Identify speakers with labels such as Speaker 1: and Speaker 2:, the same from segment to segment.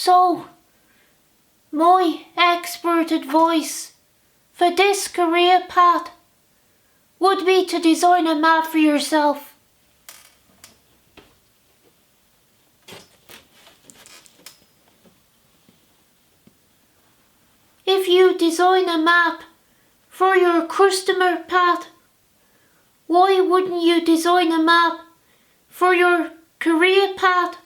Speaker 1: So, my expert advice for this career path would be to design a map for yourself. If you design a map for your customer path, why wouldn't you design a map for your career path?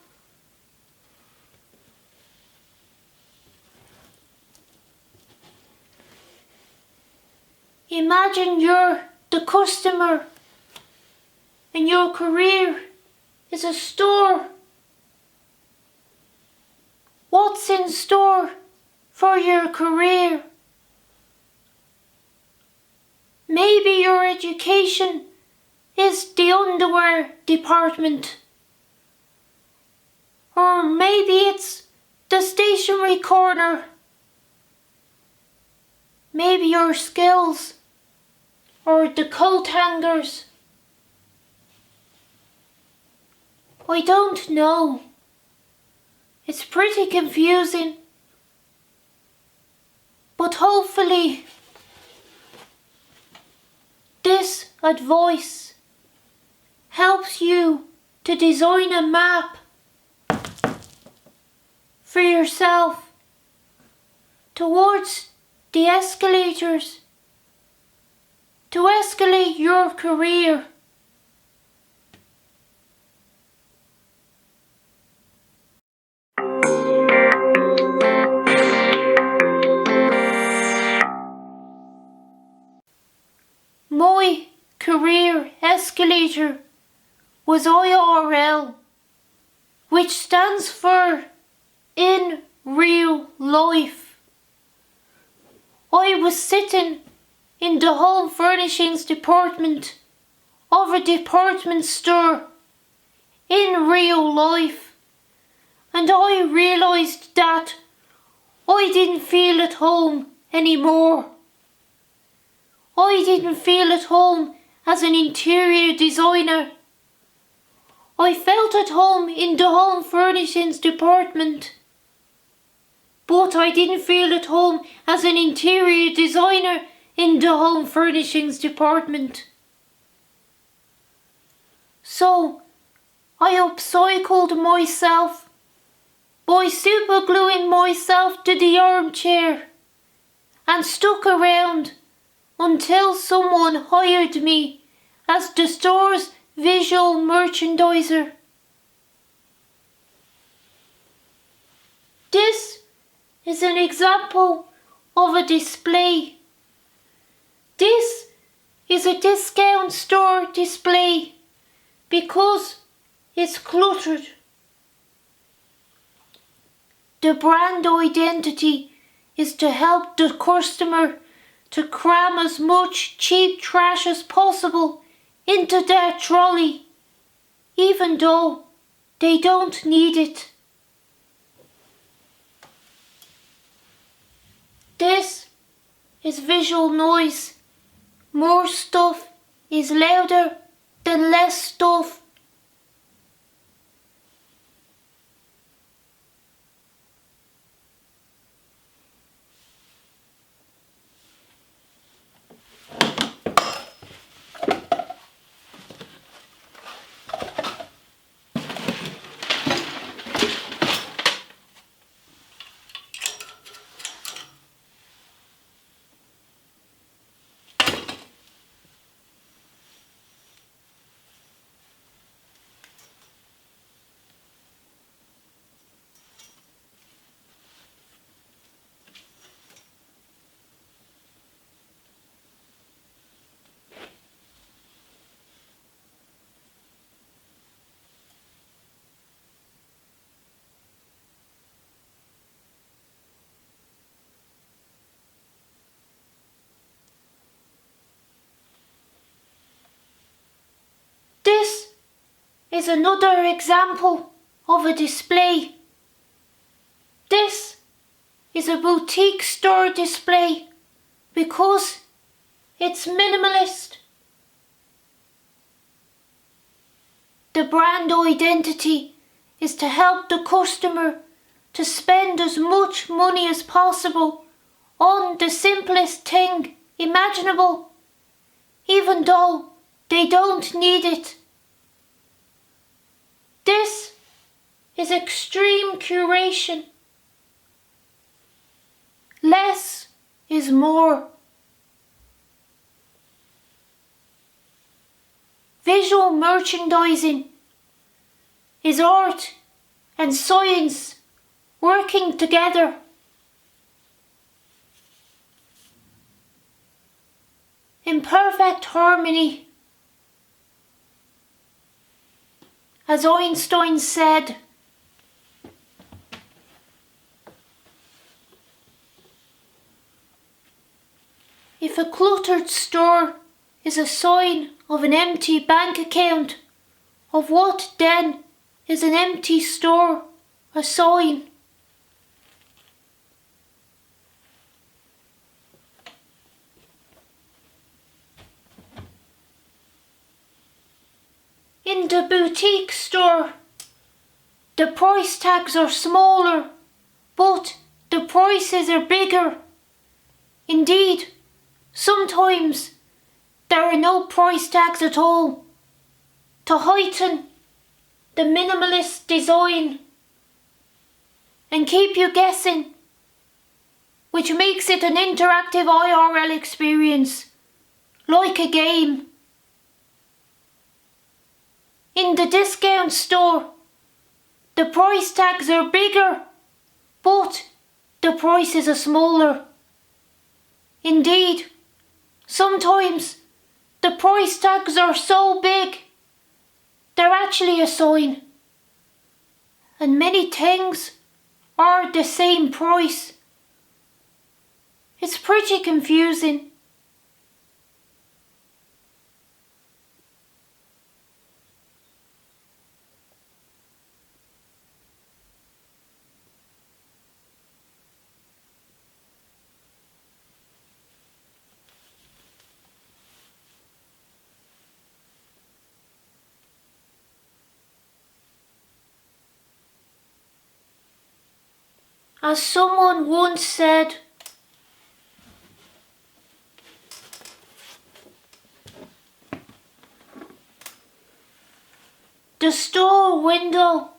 Speaker 1: Imagine you're the customer and your career is a store. What's in store for your career? Maybe your education is the underwear department. Or maybe it's the stationery corner. Maybe your skills or the coat hangers. I don't know. It's pretty confusing. But hopefully this advice helps you to design a map for yourself towards the escalators to escalate your career. My career escalator was IRL, which stands for in real life. I was sitting in the home furnishings department of a department store in real life, and I realised that I didn't feel at home anymore. I didn't feel at home as an interior designer. I felt at home in the home furnishings department, but I didn't feel at home as an interior designer in the home furnishings department. So I upcycled myself by supergluing myself to the armchair and stuck around until someone hired me as the store's visual merchandiser. This is an example of a display. This is a discount store display because it's cluttered. The brand identity is to help the customer to cram as much cheap trash as possible into their trolley, even though they don't need it. This is visual noise. More stuff is louder than less stuff. This is another example of a display. This is a boutique store display because it's minimalist. The brand identity is to help the customer to spend as much money as possible on the simplest thing imaginable, even though they don't need it. This is extreme curation. Less is more. Visual merchandising is art and science working together. In perfect harmony. As Einstein said, if a cluttered store is a sign of an empty bank account, of what then is an empty store a sign? In the boutique store, the price tags are smaller, but the prices are bigger. Indeed, sometimes there are no price tags at all, to heighten the minimalist design and keep you guessing, which makes it an interactive IRL experience, like a game. In the discount store, the price tags are bigger, but the prices are smaller. Indeed, sometimes the price tags are so big, they're actually a sign. And many things are the same price. It's pretty confusing. As someone once said, the store window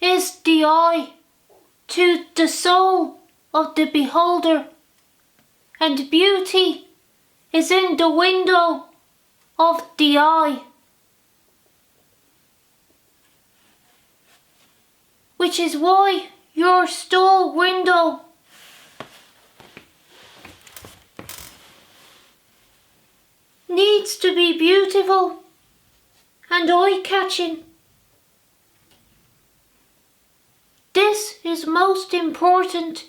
Speaker 1: is the eye to the soul of the beholder, and beauty is in the window of the eye, which is why your store window needs to be beautiful and eye-catching. This is most important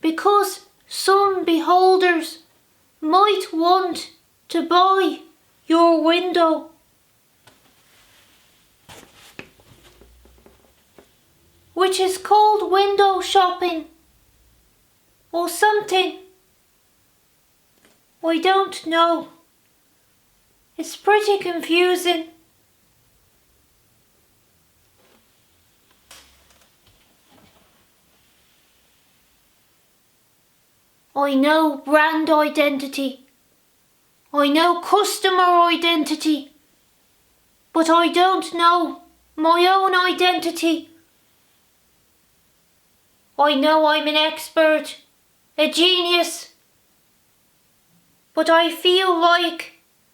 Speaker 1: because some beholders might want to buy your window. Which is called window shopping or something. I don't know. It's pretty confusing. I know brand identity. I know customer identity. But I don't know my own identity. I know I'm an expert, a genius, but I feel like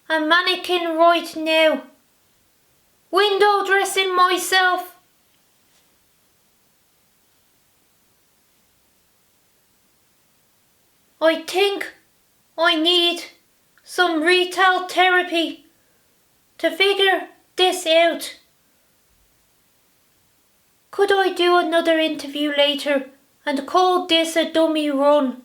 Speaker 1: a mannequin right now, window dressing myself. I think I need some retail therapy to figure this out. Could I do another interview later and call this a dummy run?